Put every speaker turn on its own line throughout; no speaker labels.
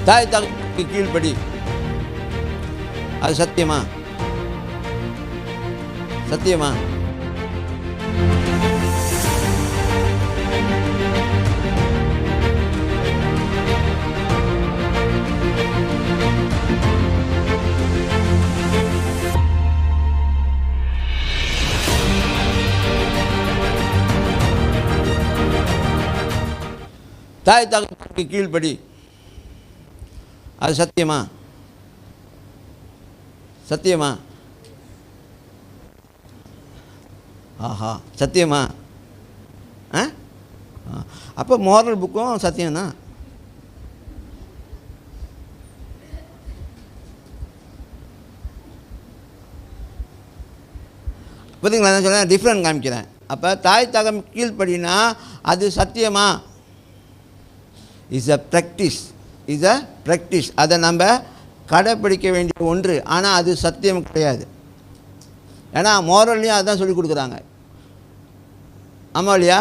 தாய் தகப்பனுக்கு கீழ்ப்படி. அது சத்தியமா? சத்தியமா? தாய் தகப்பனுக்கு கீழ்ப்படி. அது சத்தியமா? சத்தியமா? ஆஹா, சத்தியமா? அப்போ மோரல் புக்கும் சத்தியம்தான். பார்த்தீங்களா, நான் சொல்ல டிஃப்ரெண்ட் காமிக்கிறேன். அப்போ தாய் தகம் கீழ்ப்படினா அது சத்தியமா? Is a practice. அதை நம்ம கடைப்பிடிக்க வேண்டிய ஒன்று. ஆனால் அது சத்தியம் கிடையாது. ஏன்னா மோரல்லையும் அதுதான் சொல்லிக் கொடுக்குறாங்க. ஆமாம் இல்லையா?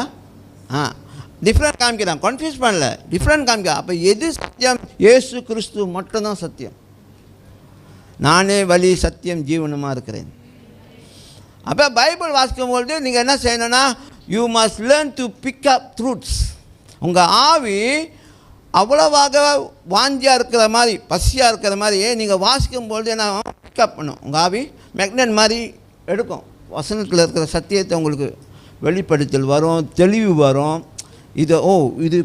டிஃப்ரெண்ட் காமிக்கிறான், கன்ஃபியூஸ் பண்ணல, டிஃப்ரெண்ட் காமிக்கிறான். அப்போ எது சத்தியம்? இயேசு கிறிஸ்து மட்டும்தான் சத்தியம். நானே வழி சத்தியம் ஜீவனமாக இருக்கிறேன். அப்போ பைபிள் வாசிக்கும் பொழுது நீங்கள் என்ன செய்யணும்னா, you must learn to pick up truths. உங்கள் ஆவி அவ்வளவாக வாஞ்சியாக இருக்கிற மாதிரி, பசியாக இருக்கிற மாதிரி நீங்கள் வாசிக்கும் பொழுது என்ன பிக்கப் பண்ணும். உங்கள் ஆவி மேக்னெட் மாதிரி எடுக்கும். வசனத்தில் இருக்கிற சத்தியத்தை உங்களுக்கு வெளிப்படுத்தல் வரும், தெளிவு வரும். இது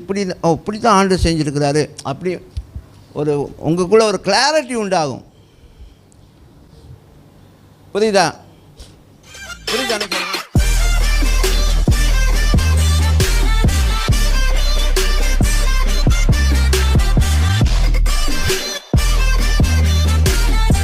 இப்படி தான் ஆண்டு செஞ்சுருக்கிறாரு, அப்படி ஒரு உங்களுக்குள்ளே ஒரு கிளாரிட்டி உண்டாகும். புரியுதா?